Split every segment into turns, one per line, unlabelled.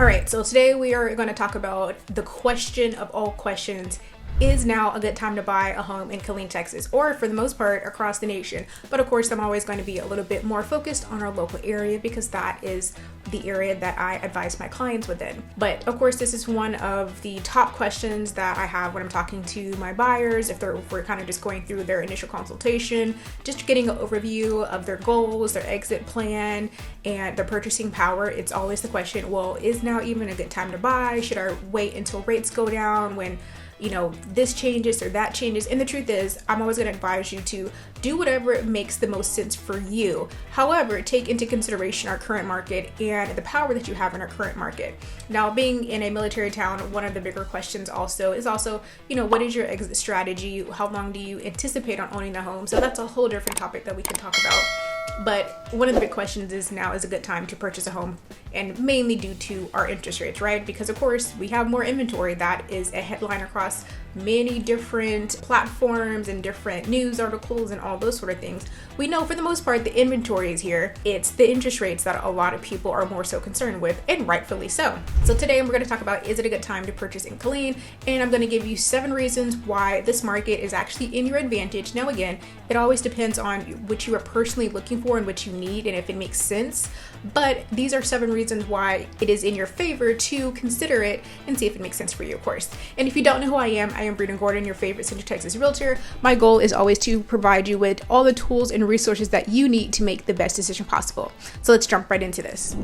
All right, so today we are going to talk about the question of all questions. Is now a good time to buy a home in Killeen, Texas, or for the most part across the nation? But of course, I'm always going to be a little bit more focused on our local area because that is the area that I advise my clients within. But of course, this is one of the top questions that I have when I'm talking to my buyers. If we're kind of just going through their initial consultation, just getting an overview of their goals, their exit plan, and their purchasing power, it's always the question, well, is now even a good time to buy? Should I wait until rates go down when this changes or that changes? And the truth is, I'm always going to advise you to do whatever makes the most sense for you. However, take into consideration our current market and the power that you have in our current market. Now, being in a military town, one of the bigger questions is what is your exit strategy? How long do you anticipate on owning the home? So that's a whole different topic that we can talk about. But one of the big questions is, now is a good time to purchase a home, and mainly due to our interest rates, right? Because of course we have more inventory. That is a headline across many different platforms and different news articles and all those sort of things. We know for the most part the inventory is here. It's the interest rates that a lot of people are more so concerned with, and rightfully so. So today we're going to talk about, is it a good time to purchase in Killeen? And I'm going to give you 7 reasons why this market is actually in your advantage. Now again, it always depends on what you are personally looking for and what you need and if it makes sense. But these are 7 reasons why it is in your favor to consider it and see if it makes sense for you, of course. And if you don't know who I am Brina Gordon, your favorite Central Texas Realtor. My goal is always to provide you with all the tools and resources that you need to make the best decision possible. So let's jump right into this.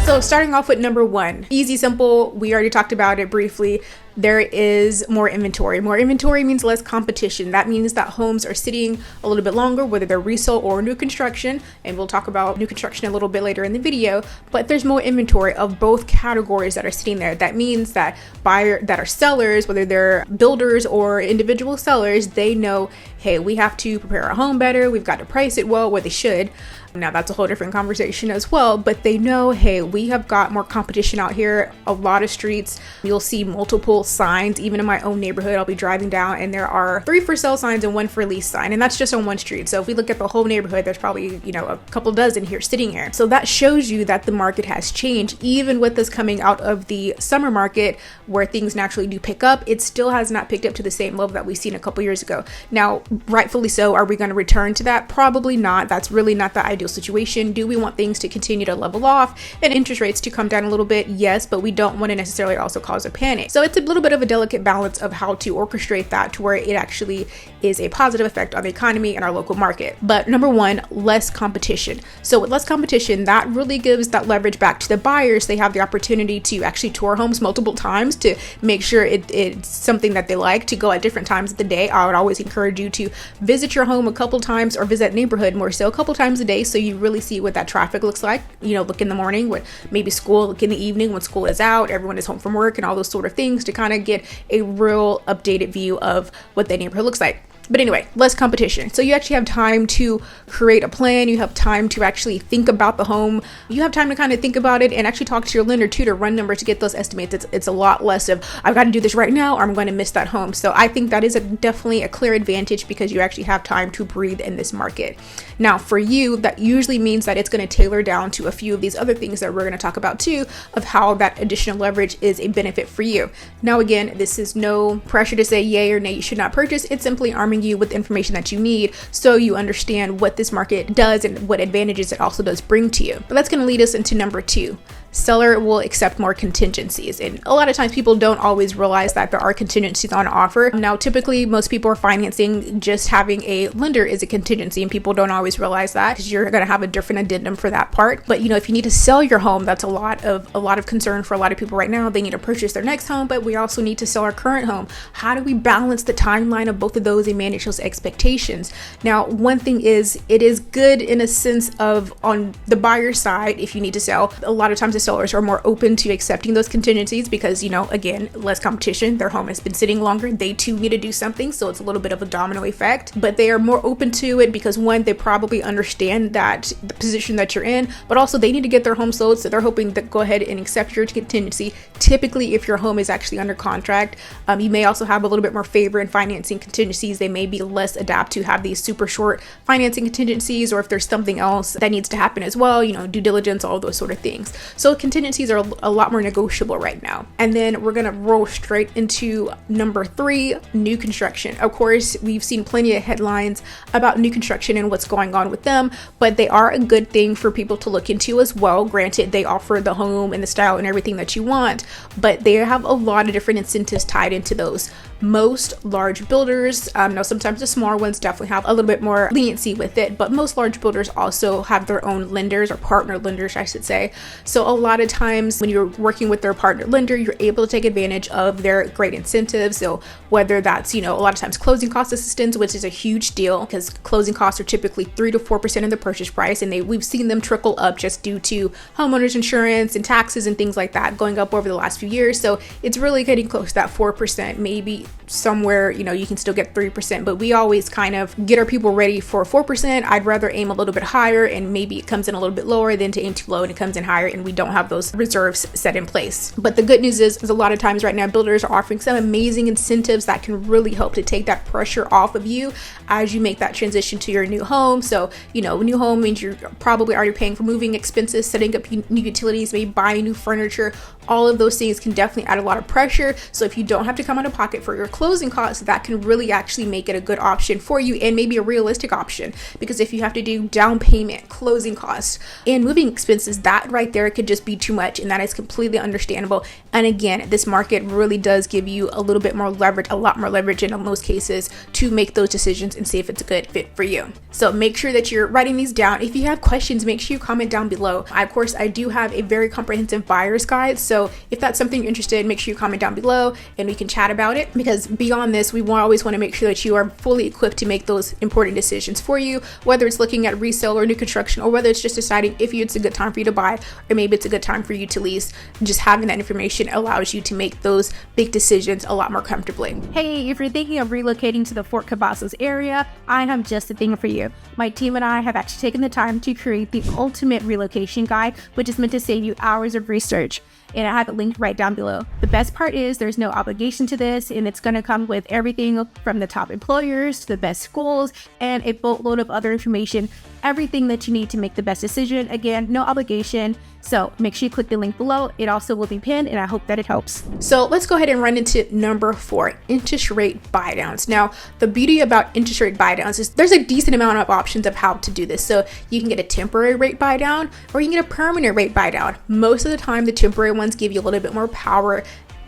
So starting off with number 1, easy, simple. We already talked about it briefly. There is more inventory. More inventory means less competition. That means that homes are sitting a little bit longer, whether they're resale or new construction. And we'll talk about new construction a little bit later in the video, but there's more inventory of both categories that are sitting there. That means that that are sellers, whether they're builders or individual sellers, they know, hey, we have to prepare our home better. We've got to price it well, what they should. Now that's a whole different conversation as well, but they know, hey, we have got more competition out here. A lot of streets, you'll see multiple signs. Even in my own neighborhood, I'll be driving down and there are 3 for sale signs and 1 for lease sign, and that's just on one street. So if we look at the whole neighborhood, there's probably a couple dozen here sitting here. So that shows you that the market has changed. Even with us coming out of the summer market where things naturally do pick up, it still has not picked up to the same level that we've seen a couple years ago. Now, rightfully so, are we going to return to that? Probably not. That's really not the ideal situation. Do we want things to continue to level off and interest rates to come down a little bit? Yes, but we don't want to necessarily also cause a panic. So it's a little bit of a delicate balance of how to orchestrate that to where it actually is a positive effect on the economy and our local market. But number 1, less competition. So with less competition, that really gives that leverage back to the buyers. They have the opportunity to actually tour homes multiple times to make sure it's something that they like, to go at different times of the day. I would always encourage you to visit your home a couple times, or visit neighborhood more so a couple times a day, so you really see what that traffic looks like. Look in the morning, with maybe school, look in the evening when school is out, everyone is home from work, and all those sort of things, to kind of get a real updated view of what that neighborhood looks like. But anyway, less competition. So you actually have time to create a plan. You have time to actually think about the home. You have time to kind of think about it and actually talk to your lender too, to run numbers to get those estimates. It's a lot less of, I've got to do this right now or I'm going to miss that home. So I think that is definitely a clear advantage, because you actually have time to breathe in this market. Now for you, that usually means that it's going to tailor down to a few of these other things that we're going to talk about too, of how that additional leverage is a benefit for you. Now again, this is no pressure to say yay or nay, you should not purchase. It's simply arming you with information that you need so you understand what this market does and what advantages it also does bring to you. But that's going to lead us into number 2. Seller will accept more contingencies. And a lot of times people don't always realize that there are contingencies on offer. Now, typically most people are financing, just having a lender is a contingency, and people don't always realize that, because you're going to have a different addendum for that part. But if you need to sell your home, that's a lot of concern for a lot of people right now. They need to purchase their next home, but we also need to sell our current home. How do we balance the timeline of both of those and manage those expectations? Now, one thing is, it is good in a sense of, on the buyer side, if you need to sell, a lot of times sellers are more open to accepting those contingencies because, you know, again, less competition, their home has been sitting longer, they too need to do something, so it's a little bit of a domino effect. But they are more open to it because, one, they probably understand that the position that you're in, but also they need to get their home sold, so they're hoping to go ahead and accept your contingency. Typically, if your home is actually under contract, you may also have a little bit more favor in financing contingencies. They may be less apt to have these super short financing contingencies, or if there's something else that needs to happen as well, you know, due diligence, all those sort of things. So contingencies are a lot more negotiable right now. And then we're gonna roll straight into number 3, new construction. Of course, we've seen plenty of headlines about new construction and what's going on with them, but they are a good thing for people to look into as well. Granted, they offer the home and the style and everything that you want, but they have a lot of different incentives tied into those. Most large builders, now sometimes the smaller ones definitely have a little bit more leniency with it, but most large builders also have their own lenders, or partner lenders, I should say. So a lot of times when you're working with their partner lender, you're able to take advantage of their great incentives. So whether that's, you know, a lot of times closing cost assistance, which is a huge deal because closing costs are typically 3 to 4% of the purchase price, and we've seen them trickle up just due to homeowners insurance and taxes and things like that going up over the last few years. So it's really getting close to that 4%, maybe somewhere, you know, you can still get 3%, but we always kind of get our people ready for 4%. I'd rather aim a little bit higher, and maybe it comes in a little bit lower than to aim too low and it comes in higher and we don't have those reserves set in place. But the good news is a lot of times right now builders are offering some amazing incentives that can really help to take that pressure off of you as you make that transition to your new home. So, you know, new home means you're probably already paying for moving expenses, setting up new utilities, maybe buying new furniture. All of those things can definitely add a lot of pressure. So if you don't have to come out of pocket for your closing costs, that can really actually make it a good option for you, and maybe a realistic option, because if you have to do down payment, closing costs, and moving expenses, that right there could just be too much, and that is completely understandable. And again, this market really does give you a little bit more leverage, a lot more leverage in most cases, to make those decisions and see if it's a good fit for you. So make sure that you're writing these down. If you have questions, make sure you comment down below. Of course, I do have a very comprehensive buyer's guide, so if that's something you're interested in, make sure you comment down below and we can chat about it, because beyond this, we always want to make sure that you are fully equipped to make those important decisions for you, whether it's looking at resale or new construction, or whether it's just deciding if it's a good time for you to buy, or maybe it's a good time for you to lease. Just having that information allows you to make those big decisions a lot more comfortably.
Hey, if you're thinking of relocating to the Fort Cavazos area, I have just the thing for you. My team and I have actually taken the time to create the ultimate relocation guide, which is meant to save you hours of research. And I have it linked right down below. The best part is there's no obligation to this, and it's going to come with everything from the top employers to the best schools and a boatload of other information, everything that you need to make the best decision. Again, no obligation. So make sure you click the link below. It also will be pinned, and I hope that it helps.
So let's go ahead and run into number 4, interest rate buy downs. Now, the beauty about interest rate buy downs is there's a decent amount of options of how to do this. So you can get a temporary rate buy down, or you can get a permanent rate buy down. Most of the time, the temporary ones give you a little bit more power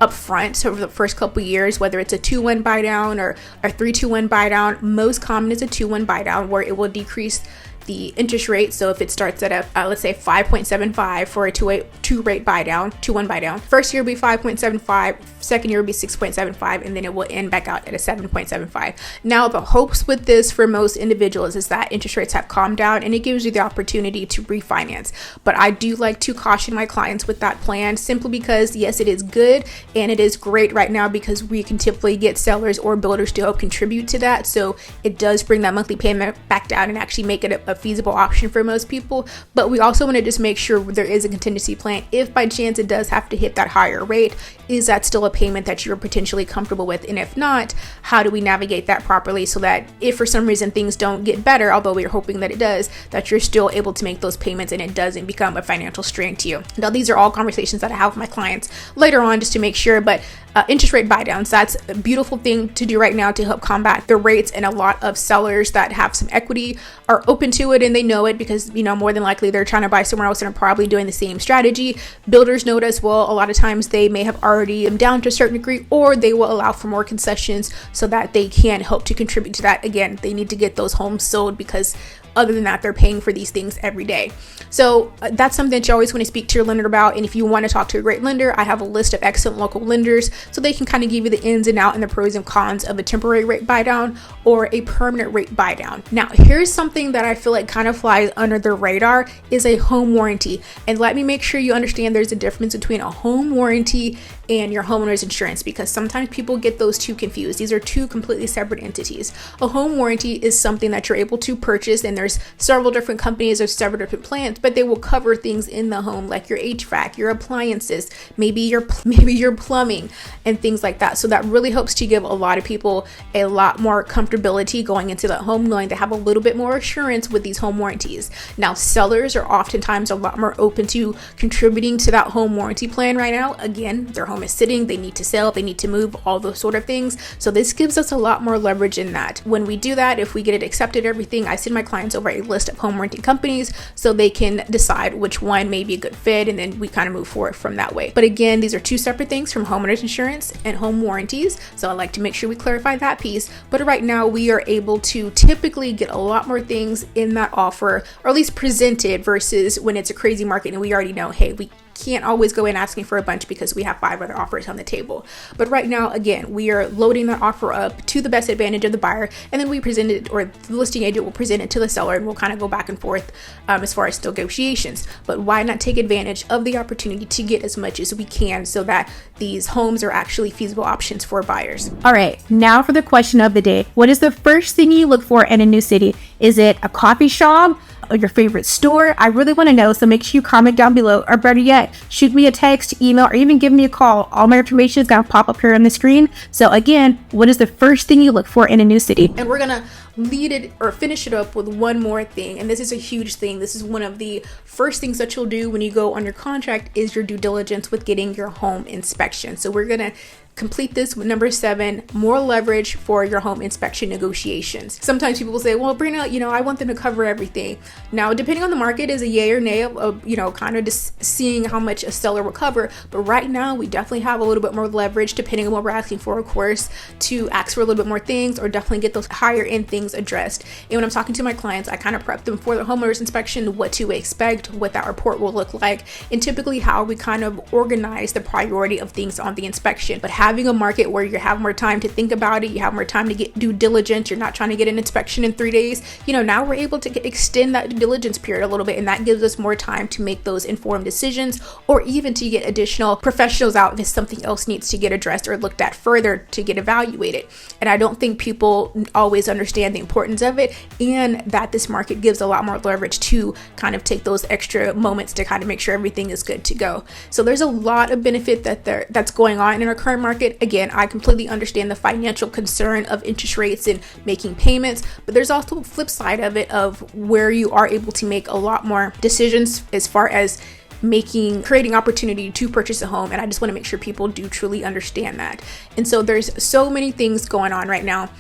up front. So over the first couple years, whether it's a 2-1 buy down or a 3-2-1 buy down, most common is a 2-1 buy down, where it will decrease the interest rate. So if it starts at a let's say 5.75 for a 2-1 buy down, first year will be 5.75, second year will be 6.75, and then it will end back out at a 7.75. Now, the hopes with this for most individuals is that interest rates have calmed down and it gives you the opportunity to refinance. But I do like to caution my clients with that plan, simply because yes, it is good and it is great right now because we can typically get sellers or builders to help contribute to that. So it does bring that monthly payment back down and actually make it a feasible option for most people. But we also want to just make sure there is a contingency plan. If by chance it does have to hit that higher rate, is that still a payment that you're potentially comfortable with? And if not, how do we navigate that properly so that if for some reason things don't get better, although we're hoping that it does, that you're still able to make those payments and it doesn't become a financial strain to you. Now, these are all conversations that I have with my clients later on just to make sure, but interest rate buy downs, that's a beautiful thing to do right now to help combat the rates. And a lot of sellers that have some equity are open to it, and they know it because, you know, more than likely they're trying to buy somewhere else and are probably doing the same strategy. Builders know it as well. A lot of times they may have already down to a certain degree, or they will allow for more concessions so that they can help to contribute to that. Again, they need to get those homes sold because other than that, they're paying for these things every day. So that's something that you always want to speak to your lender about. And if you want to talk to a great lender, I have a list of excellent local lenders so they can kind of give you the ins and outs and the pros and cons of a temporary rate buy down or a permanent rate buy down. Now, here's something that I feel like kind of flies under the radar is a home warranty. And let me make sure you understand there's a difference between a home warranty and your homeowner's insurance, because sometimes people get those two confused. These are two completely separate entities. A home warranty is something that you're able to purchase, and there's several different companies or several different plans, but they will cover things in the home like your HVAC, your appliances, maybe your plumbing and things like that. So that really helps to give a lot of people a lot more comfortability going into that home, knowing they have a little bit more assurance with these home warranties. Now, sellers are oftentimes a lot more open to contributing to that home warranty plan right now. Again, their home is sitting, they need to sell, they need to move, all those sort of things. So this gives us a lot more leverage in that. When we do that, if we get it accepted, everything, I send my clients over a list of home warranty companies so they can decide which one may be a good fit, and then we kind of move forward from that way. But again, these are two separate things from homeowners insurance and home warranties. So I like to make sure we clarify that piece. But right now we are able to typically get a lot more things in that offer, or at least presented, versus when it's a crazy market and we already know, hey, we can't always go in asking for a bunch because we have 5 other offers on the table. But right now, again, we are loading that offer up to the best advantage of the buyer, and then we present it, or the listing agent will present it to the seller, and we'll kind of go back and forth as far as negotiations. But why not take advantage of the opportunity to get as much as we can so that these homes are actually feasible options for buyers?
All right, now for the question of the day. What is the first thing you look for in a new city? Is it a coffee shop or your favorite store? I really want to know, so make sure you comment down below, or better yet, shoot me a text, email, or even give me a call. All my information is going to pop up here on the screen. So again, what is the first thing you look for in a new city?
And we're going to lead it or finish it up with one more thing, and this is a huge thing. This is one of the first things that you'll do when you go on your contract is your due diligence with getting your home inspection. So we're going to complete this with number 7, more leverage for your home inspection negotiations. Sometimes people will say, well, Brina, I want them to cover everything. Now, depending on the market is a yay or nay of kind of just seeing how much a seller will cover. But right now, we definitely have a little bit more leverage, depending on what we're asking for, of course, to ask for a little bit more things, or definitely get those higher end things addressed. And when I'm talking to my clients, I kind of prep them for the homeowner's inspection, what to expect, what that report will look like, and typically how we kind of organize the priority of things on the inspection. But having a market where you have more time to think about it, you have more time to get due diligence, you're not trying to get an inspection in 3 days, now we're able to extend that due diligence period a little bit, and that gives us more time to make those informed decisions, or even to get additional professionals out if something else needs to get addressed or looked at further to get evaluated. And I don't think people always understand the importance of it, and that this market gives a lot more leverage to kind of take those extra moments to kind of make sure everything is good to go. So there's a lot of benefit that's going on in our current market. Again, I completely understand the financial concern of interest rates and making payments, but there's also a flip side of it, of where you are able to make a lot more decisions as far as creating opportunity to purchase a home. And I just want to make sure people do truly understand that. And so there's so many things going on right now.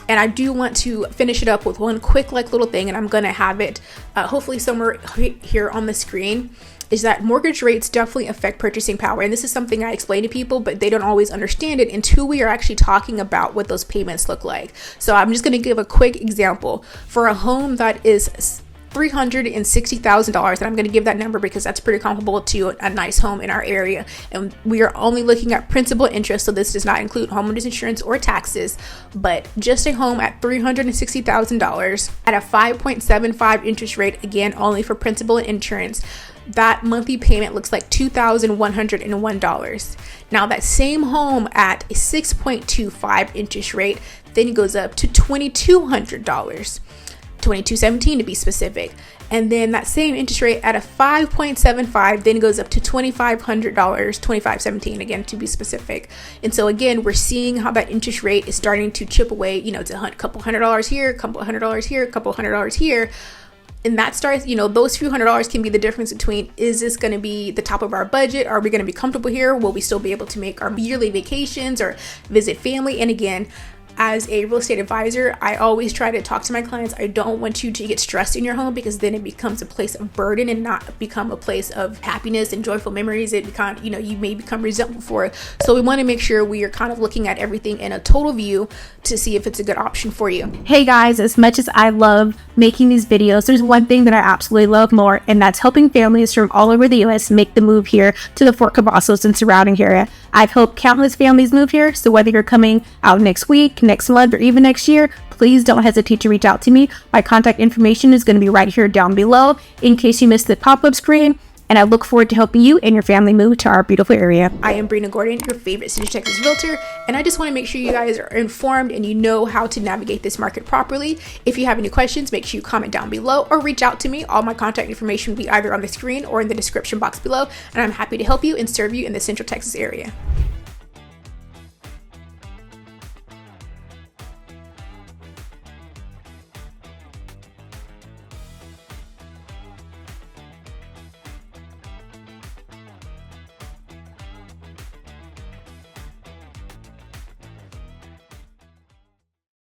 And I do want to finish it up with one quick little thing, and I'm going to have it hopefully somewhere here on the screen, is that mortgage rates definitely affect purchasing power. And this is something I explain to people, but they don't always understand it until we are actually talking about what those payments look like. So I'm just going to give a quick example. For a home that is $360,000, and I'm going to give that number because that's pretty comparable to a nice home in our area, and we are only looking at principal interest, so this does not include homeowners insurance or taxes, but just a home at $360,000 at a 5.75 interest rate, again only for principal and insurance, that monthly payment looks like $2,101. Now that same home at a 6.25 interest rate then goes up to $2,200, $2,217 to be specific. And then that same interest rate at a 5.75 then goes up to $2,500, $2,517 again to be specific. And so again, we're seeing how that interest rate is starting to chip away, it's a couple $100 here, a couple $100 here, a couple $100 here. And that starts, those few $100s can be the difference between, is this going to be the top of our budget? Are we going to be comfortable here? Will we still be able to make our yearly vacations or visit family? And again, as a real estate advisor, I always try to talk to my clients. I don't want you to get stressed in your home, because then it becomes a place of burden and not become a place of happiness and joyful memories. It become, you may become resentful for it. So we want to make sure we are kind of looking at everything in a total view to see if it's a good option for you.
Hey guys, as much as I love making these videos, there's one thing that I absolutely love more, and that's helping families from all over the US make the move here to the Fort Cavazos and surrounding area. I've helped countless families move here, so whether you're coming out next week, next month, or even next year, please don't hesitate to reach out to me. My contact information is going to be right here down below in case you missed the pop-up screen. And I look forward to helping you and your family move to our beautiful area.
I am Brina Gordon, your favorite Central Texas realtor, and I just want to make sure you guys are informed and you know how to navigate this market properly. If you have any questions, make sure you comment down below or reach out to me. All my contact information will be either on the screen or in the description box below, and I'm happy to help you and serve you in the Central Texas area.